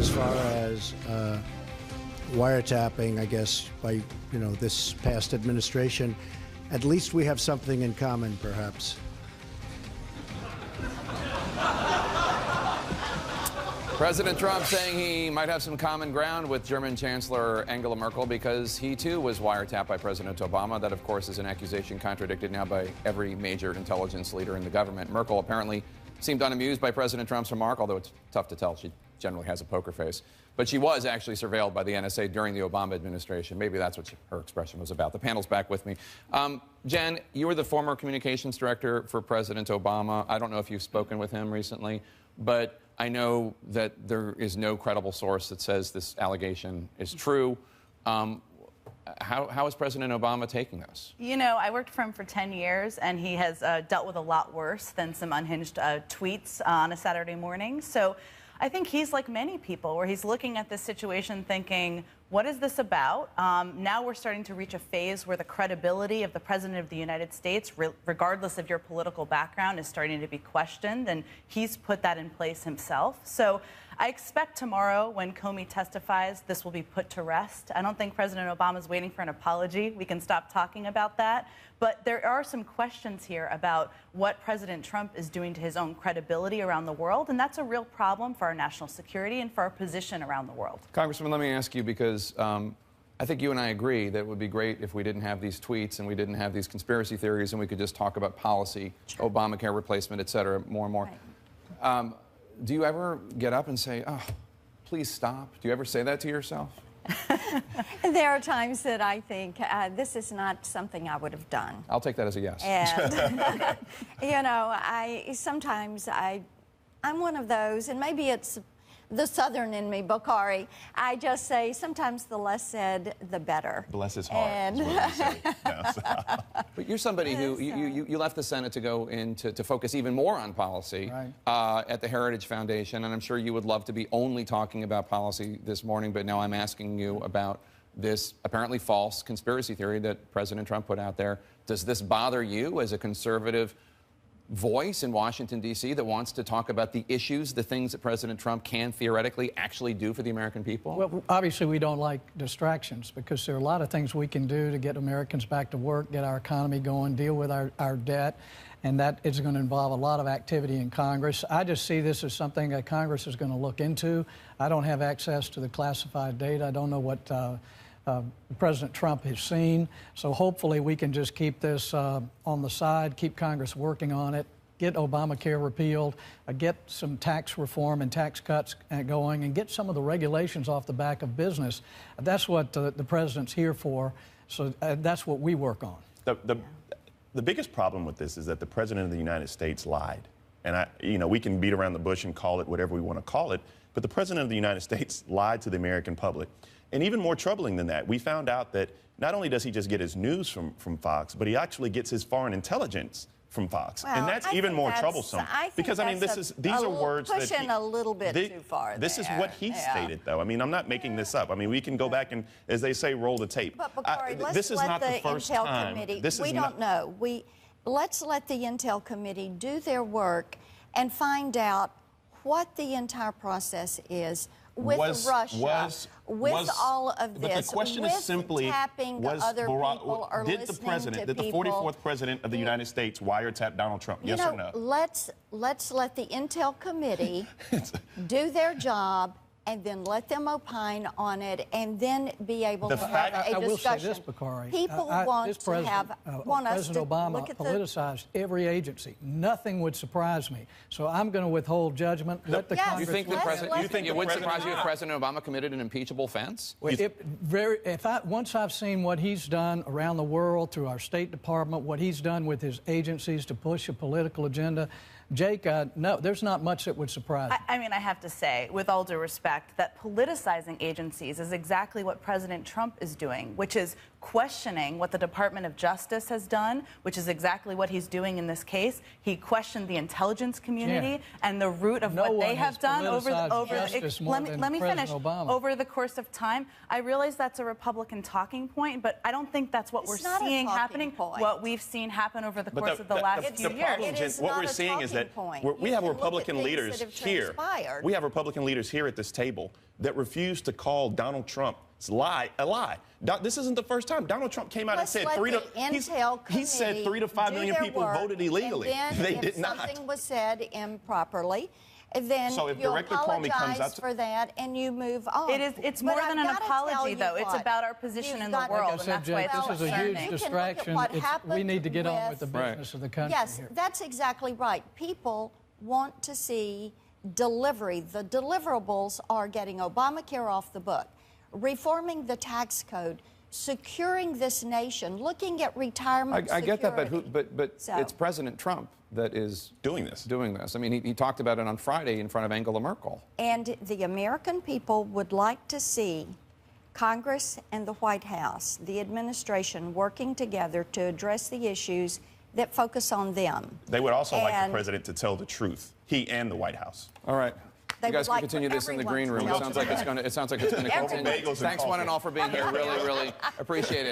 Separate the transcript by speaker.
Speaker 1: as far as wiretapping, I guess, by, this past administration, at least we have something in common, perhaps.
Speaker 2: President Trump saying he might have some common ground with German Chancellor Angela Merkel because he, too, was wiretapped by President Obama. That, of course, is an accusation contradicted now by every major intelligence leader in the government. Merkel apparently seemed unamused by President Trump's remark, although it's tough to tell. She generally has a poker face. But she was actually surveilled by the NSA during the Obama administration. Maybe that's what her expression was about. The panel's back with me. Jen, you were the former communications director for President Obama. I don't know if you've spoken with him recently, but I know that there is no credible source that says this allegation is true. How is President Obama taking this?
Speaker 3: I worked for him for 10 years, and he has dealt with a lot worse than some unhinged tweets on a Saturday morning. So I think he's like many people, where he's looking at this situation thinking, what is this about? Now we're starting to reach a phase where the credibility of the President of the United States, regardless of your political background, is starting to be questioned, and he's put that in place himself. So I expect tomorrow, when Comey testifies, this will be put to rest. I don't think President Obama is waiting for an apology. We can stop talking about that. But there are some questions here about what President Trump is doing to his own credibility around the world, and that's a real problem for our national security and for our position around the world.
Speaker 2: Congressman, let me ask you, because I think you and I agree that it would be great if we didn't have these tweets and we didn't have these conspiracy theories and we could just talk about policy, sure, Obamacare replacement, et cetera, more and more. Right. Do you ever get up and say, oh, please stop? Do you ever say that to yourself?
Speaker 4: There are times that I think this is not something I would have done.
Speaker 2: I'll take that as a yes.
Speaker 4: And, sometimes I'm one of those, and maybe it's the Southern in me, Bakari. I just say sometimes the less said, the better.
Speaker 5: The less is hard,
Speaker 4: and
Speaker 5: is what we say. Yes.
Speaker 2: But you're somebody who, you left the Senate to go to focus even more on policy, right, at the Heritage Foundation, and I'm sure you would love to be only talking about policy this morning, but now I'm asking you about this apparently false conspiracy theory that President Trump put out there. Does this bother you as a conservative voice in Washington, D.C. that wants to talk about the issues, the things that President Trump can theoretically actually do for the American people?
Speaker 6: Well, obviously we don't like distractions, because there are a lot of things we can do to get Americans back to work, get our economy going, deal with our debt, and that is going to involve a lot of activity in Congress. I just see this as something that Congress is going to look into. I don't have access to the classified data. I don't know what President Trump has seen. So hopefully we can just keep this on the side, keep Congress working on it, get Obamacare repealed, get some tax reform and tax cuts going, and get some of the regulations off the back of business. That's what the president's here for. So that's what we work on.
Speaker 5: The biggest problem with this is that the President of the United States lied. And we can beat around the bush and call it whatever we want to call it, but the President of the United States lied to the American public. And even more troubling than that, we found out that not only does he just get his news from Fox, but he actually gets his foreign intelligence from Fox.
Speaker 4: Well,
Speaker 5: and that's even more troublesome.
Speaker 4: Because,
Speaker 5: these are words that
Speaker 4: pushing a little bit too far
Speaker 5: This is what he stated, though. I mean, I'm not making this up. I mean, we can go back and, as they say, roll the tape.
Speaker 4: But, Bakari,
Speaker 5: this is not the first
Speaker 4: Intel
Speaker 5: time.
Speaker 4: Committee, we don't know. Let's let the Intel Committee do their work and find out what the entire process is with Russia, with all of this,
Speaker 5: but the question is simply,
Speaker 4: tapping the other people or
Speaker 5: did the president, did the 44th president of the United States wiretap Donald Trump? Yes or no?
Speaker 4: Let's let the Intel Committee do their job, and then let them opine on it, and then be able to have a discussion.
Speaker 6: I will say this, Bakari.
Speaker 4: People want us
Speaker 6: President
Speaker 4: to
Speaker 6: Obama
Speaker 4: look at
Speaker 6: politicized every agency. Nothing would surprise me. So I'm going to withhold judgment. Let the Congress.
Speaker 2: You think it would surprise you if President Obama committed an impeachable offense?
Speaker 6: Once I've seen what he's done around the world through our State Department, what he's done with his agencies to push a political agenda, Jake, no, there's not much that would surprise me.
Speaker 3: I mean, I have to say, with all due respect, that politicizing agencies is exactly what President Trump is doing, which is questioning what the Department of Justice has done, which is exactly what he's doing in this case. He questioned the intelligence community and the root of what they have done over let me finish. Over the course of time. I realize that's a Republican talking point, but I don't think that's what we're seeing happening. What we've seen happen over the course of the last few years.
Speaker 5: What we're seeing is that we have Republican leaders here. We have Republican leaders here at this table that refuse to call Donald Trump's lie a lie. This isn't the first time. Donald Trump came out and said he said 3 to 5 million people voted illegally. They did not.
Speaker 4: If something was said improperly, then you apologize for that and you move on.
Speaker 3: It's more than an apology, though. It's about our position in the world, and that's why
Speaker 6: this is a huge distraction. We need to get on with the business of the country.
Speaker 4: Yes, that's exactly right. People want to see delivery. The deliverables are getting Obamacare off the book, reforming the tax code, securing this nation, looking at retirement
Speaker 2: I get that, but
Speaker 4: So,
Speaker 2: it's President Trump that is
Speaker 5: doing this.
Speaker 2: I mean, he talked about it on Friday in front of Angela Merkel.
Speaker 4: and the American people would like to see Congress and the White House, the administration, working together to address the issues that focus on them.
Speaker 5: They would also like the president to tell the truth, he and the White House.
Speaker 2: All right. You guys can continue this in the green room. It sounds like it's going to continue. Thanks one and all for being here. Really, really appreciate it.